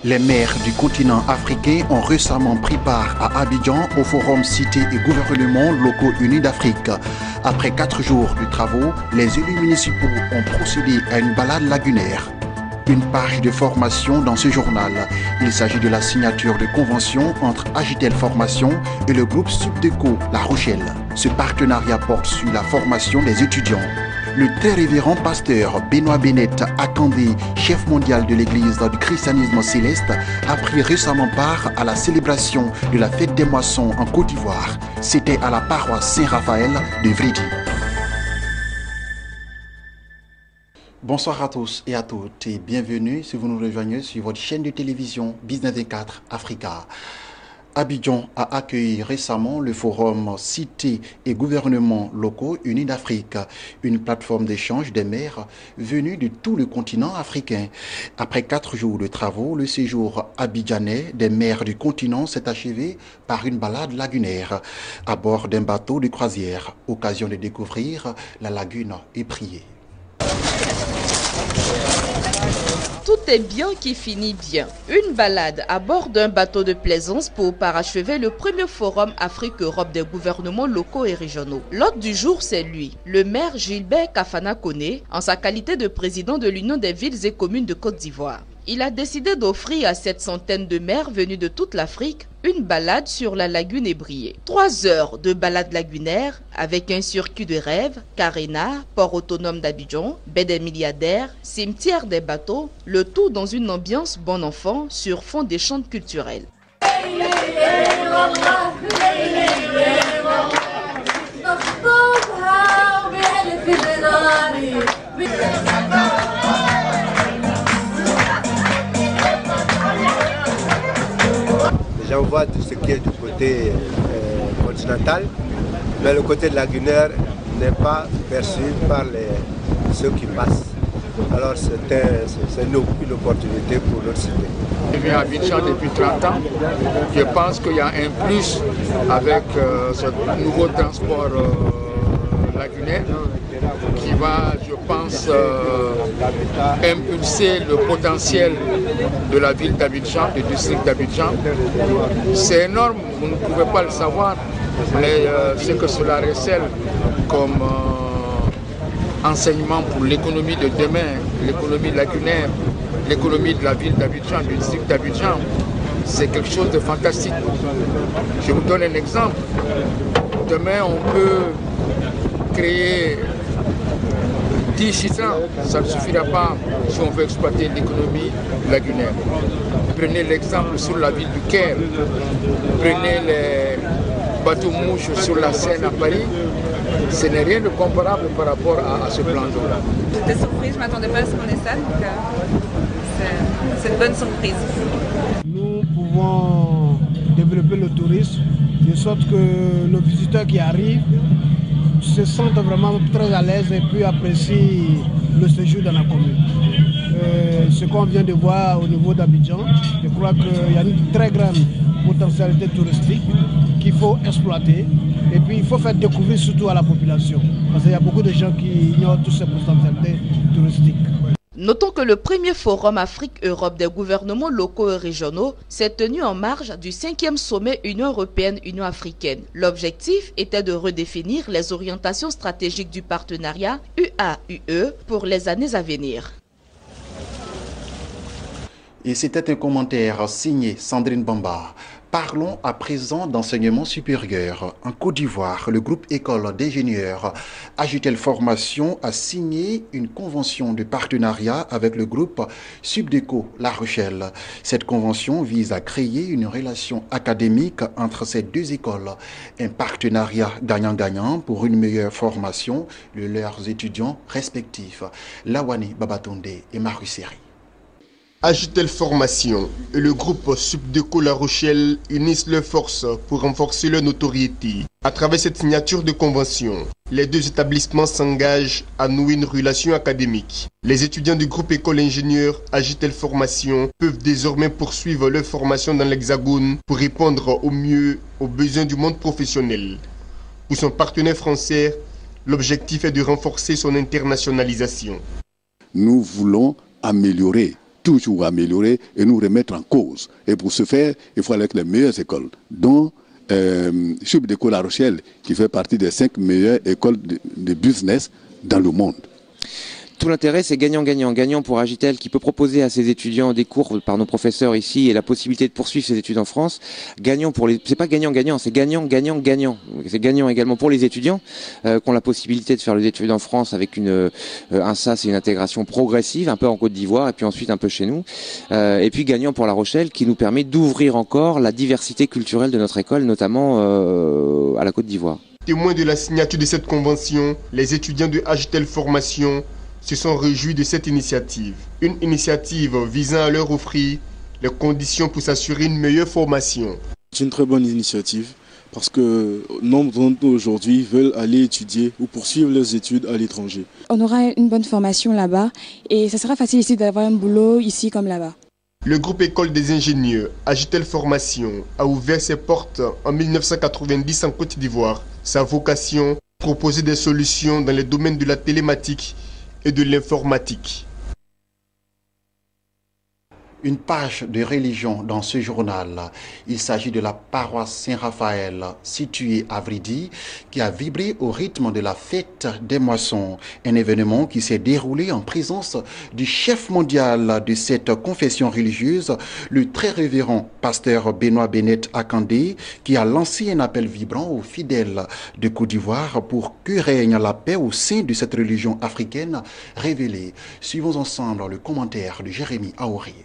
Les maires du continent africain ont récemment pris part à Abidjan au forum Cités et gouvernements locaux unis d'Afrique. Après 4 jours de travaux, les élus municipaux ont procédé à une balade lagunaire. Une page de formation dans ce journal. Il s'agit de la signature de convention entre Agitel Formation et le groupe Subdeco La Rochelle. Ce partenariat porte sur la formation des étudiants. Le très révérend pasteur Benoît Bennett Akandé, chef mondial de l'église du christianisme céleste, a pris récemment part à la célébration de la fête des moissons en Côte d'Ivoire. C'était à la paroisse Saint-Raphaël de Vridi. Bonsoir à tous et à toutes et bienvenue si vous nous rejoignez sur votre chaîne de télévision Business 24 Africa. Abidjan a accueilli récemment le forum Cités et gouvernements locaux unis d'Afrique, une plateforme d'échange des maires venus de tout le continent africain. Après 4 jours de travaux, le séjour abidjanais des maires du continent s'est achevé par une balade lagunaire à bord d'un bateau de croisière, occasion de découvrir la lagune épriée. Tout est bien qui finit bien. Une balade à bord d'un bateau de plaisance pour parachever le premier forum Afrique-Europe des gouvernements locaux et régionaux. L'hôte du jour, c'est lui, le maire Gilbert Kafana Koné, en sa qualité de président de l'Union des villes et communes de Côte d'Ivoire. Il a décidé d'offrir à cette centaine de maires venus de toute l'Afrique une balade sur la lagune ébriée. 3 heures de balade lagunaire avec un circuit de rêve, Carena, port autonome d'Abidjan, baie des milliardaires, cimetière des bateaux, le tout dans une ambiance bon enfant sur fond d'échanges culturels. On voit tout ce qui est du côté continental, mais le côté lagunaire n'est pas perçu par ceux qui passent. Alors c'est une opportunité pour notre cité. Je viens à Abidjan depuis 30 ans. Je pense qu'il y a un plus avec ce nouveau transport lagunaire qui va, je pense, impulser le potentiel de la ville d'Abidjan, du district d'Abidjan. C'est énorme, vous ne pouvez pas le savoir, mais ce que cela recèle comme enseignement pour l'économie de demain, l'économie lagunaire, l'économie de la ville d'Abidjan, du district d'Abidjan, c'est quelque chose de fantastique. Je vous donne un exemple. Demain, on peut créer 10 citernes, ça ne suffira pas si on veut exploiter l'économie lagunaire. Prenez l'exemple sur la ville du Caire, prenez les bateaux-mouches sur la Seine à Paris, ce n'est rien de comparable par rapport à ce plan d'eau. J'étais surprise, je ne m'attendais pas à ce qu'on ait ça, donc c'est une bonne surprise. Nous pouvons développer le tourisme de sorte que le visiteur qui arrive se sentent vraiment très à l'aise et puis apprécient le séjour dans la commune. Ce qu'on vient de voir au niveau d'Abidjan, je crois qu'il y a une très grande potentialité touristique qu'il faut exploiter et puis il faut faire découvrir surtout à la population parce qu'il y a beaucoup de gens qui ignorent toutes ces potentialités touristiques. Notons que le premier forum Afrique-Europe des gouvernements locaux et régionaux s'est tenu en marge du 5e sommet Union européenne-Union africaine. L'objectif était de redéfinir les orientations stratégiques du partenariat UA-UE pour les années à venir. Et c'était un commentaire signé Sandrine Bamba. Parlons à présent d'enseignement supérieur. En Côte d'Ivoire, le groupe École d'ingénieurs Agitel Formation a signé une convention de partenariat avec le groupe Subdeco La Rochelle. Cette convention vise à créer une relation académique entre ces deux écoles. Un partenariat gagnant-gagnant pour une meilleure formation de leurs étudiants respectifs. Lawani Babatonde et Maruseri. Agitel Formation et le groupe Subdeco La Rochelle unissent leurs forces pour renforcer leur notoriété. À travers cette signature de convention, les deux établissements s'engagent à nouer une relation académique. Les étudiants du groupe École Ingénieur Agitel Formation peuvent désormais poursuivre leur formation dans l'Hexagone pour répondre au mieux aux besoins du monde professionnel. Pour son partenaire français, l'objectif est de renforcer son internationalisation. Nous voulons améliorer toujours améliorer et nous remettre en cause. Et pour ce faire, il faut aller avec les meilleures écoles, dont Subdeco La Rochelle, qui fait partie des 5 meilleures écoles de business dans le monde. Tout l'intérêt, c'est gagnant-gagnant. Gagnant pour Agitel qui peut proposer à ses étudiants des cours par nos professeurs ici et la possibilité de poursuivre ses études en France. Gagnant pour les... C'est pas gagnant-gagnant, c'est gagnant-gagnant-gagnant. C'est gagnant également pour les étudiants qui ont la possibilité de faire les études en France avec un SAS et une intégration progressive, un peu en Côte d'Ivoire et puis ensuite un peu chez nous. Et puis gagnant pour La Rochelle qui nous permet d'ouvrir encore la diversité culturelle de notre école, notamment à la Côte d'Ivoire. Témoins de la signature de cette convention, les étudiants de Agitel Formation se sont réjouis de cette initiative. Une initiative visant à leur offrir les conditions pour s'assurer une meilleure formation. C'est une très bonne initiative parce que nombre d'entre nous aujourd'hui veulent aller étudier ou poursuivre leurs études à l'étranger. On aura une bonne formation là-bas et ça sera facile ici d'avoir un boulot ici comme là-bas. Le groupe École des ingénieurs Agitel Formation a ouvert ses portes en 1990 en Côte d'Ivoire. Sa vocation, proposer des solutions dans les domaines de la télématique et de l'informatique. Une page de religion dans ce journal. Il s'agit de la paroisse Saint-Raphaël située à Vridi qui a vibré au rythme de la fête des moissons. Un événement qui s'est déroulé en présence du chef mondial de cette confession religieuse, le très révérend pasteur Benoît Bennett Akandé, qui a lancé un appel vibrant aux fidèles de Côte d'Ivoire pour que règne la paix au sein de cette religion africaine révélée. Suivons ensemble le commentaire de Jérémy Aouri.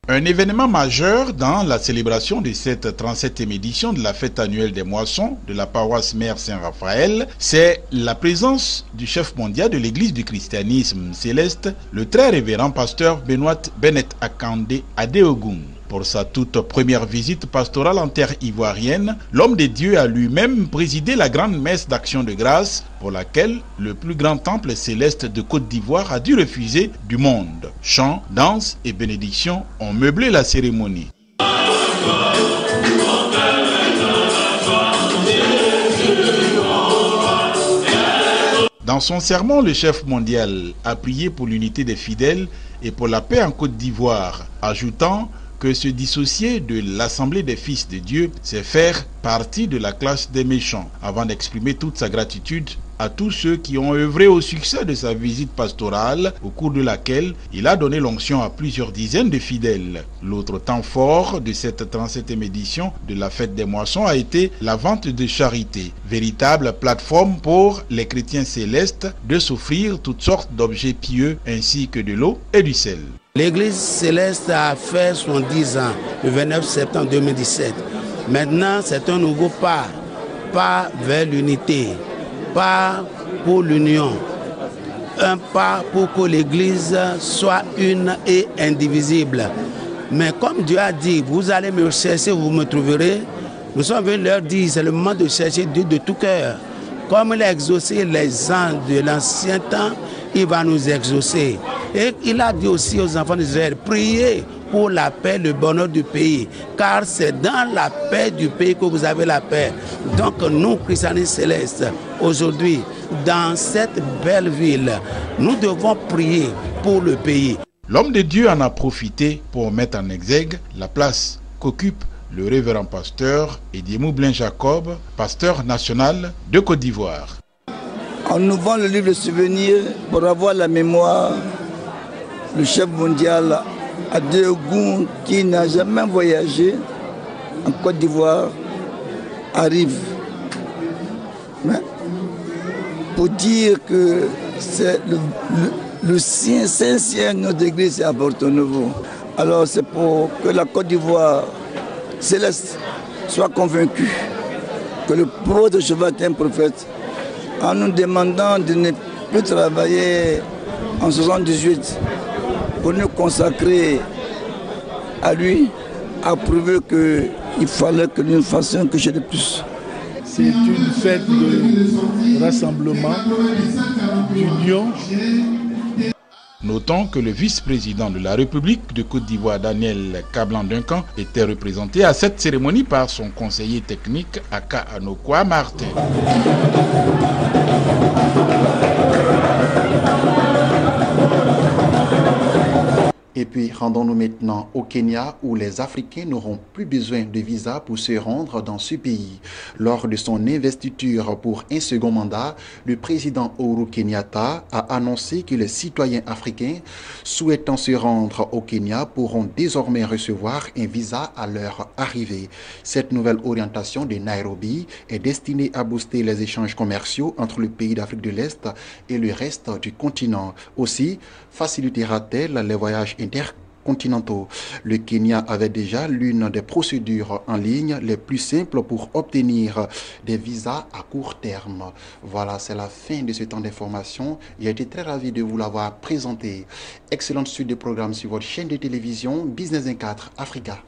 Un événement majeur dans la célébration de cette 37e édition de la fête annuelle des moissons de la paroisse Mère Saint-Raphaël, c'est la présence du chef mondial de l'église du christianisme céleste, le très révérend pasteur Benoît Bennett Akandé Adéogun. Pour sa toute première visite pastorale en terre ivoirienne, l'homme de Dieu a lui-même présidé la grande messe d'action de grâce pour laquelle le plus grand temple céleste de Côte d'Ivoire a dû refuser du monde. Chants, danses et bénédictions ont meublé la cérémonie. Dans son sermon, le chef mondial a prié pour l'unité des fidèles et pour la paix en Côte d'Ivoire, ajoutant que se dissocier de l'Assemblée des fils de Dieu, c'est faire partie de la classe des méchants, avant d'exprimer toute sa gratitude à tous ceux qui ont œuvré au succès de sa visite pastorale, au cours de laquelle il a donné l'onction à plusieurs dizaines de fidèles. L'autre temps fort de cette 37e édition de la fête des moissons a été la vente de charité, véritable plateforme pour les chrétiens célestes de s'offrir toutes sortes d'objets pieux ainsi que de l'eau et du sel. L'église céleste a fait son 10 ans, le 29 septembre 2017. Maintenant, c'est un nouveau pas vers l'unité, pas pour l'union, un pas pour que l'église soit une et indivisible. Mais comme Dieu a dit, vous allez me chercher, vous me trouverez, nous sommes venus leur dire, c'est le moment de chercher Dieu de tout cœur. Comme il a exaucé les anges de l'ancien temps, il va nous exaucer. Et il a dit aussi aux enfants d'Israël, priez pour la paix, le bonheur du pays. Car c'est dans la paix du pays que vous avez la paix. Donc nous, chrétiens célestes, aujourd'hui, dans cette belle ville, nous devons prier pour le pays. L'homme de Dieu en a profité pour mettre en exergue la place qu'occupe le révérend pasteur Ediemou Blin Jacob, pasteur national de Côte d'Ivoire. En ouvrant le livre de souvenirs pour avoir la mémoire, le chef mondial Adéogun, qui n'a jamais voyagé en Côte d'Ivoire, arrive. Mais pour dire que c'est le Saint-Siège de notre église est à Porto Novo. Alors c'est pour que la Côte d'Ivoire céleste soit convaincue que le prophète de Cheval est un prophète, en nous demandant de ne plus travailler en 78 pour nous consacrer à lui, a prouvé qu'il fallait que nous fassions quelque chose de plus. C'est une fête de rassemblement, d'union. Notons que le vice-président de la République de Côte d'Ivoire, Daniel Kablan-Duncan, était représenté à cette cérémonie par son conseiller technique, Aka Anokwa Martin. Et puis, rendons-nous maintenant au Kenya où les Africains n'auront plus besoin de visa pour se rendre dans ce pays. Lors de son investiture pour un second mandat, le président Uhuru Kenyatta a annoncé que les citoyens africains souhaitant se rendre au Kenya pourront désormais recevoir un visa à leur arrivée. Cette nouvelle orientation de Nairobi est destinée à booster les échanges commerciaux entre le pays d'Afrique de l'Est et le reste du continent. Aussi, facilitera-t-elle les voyages intercontinentaux. Le Kenya avait déjà l'une des procédures en ligne les plus simples pour obtenir des visas à court terme. Voilà, c'est la fin de ce temps d'information. J'ai été très ravi de vous l'avoir présenté. Excellente suite de programmes sur votre chaîne de télévision Business 24 Africa.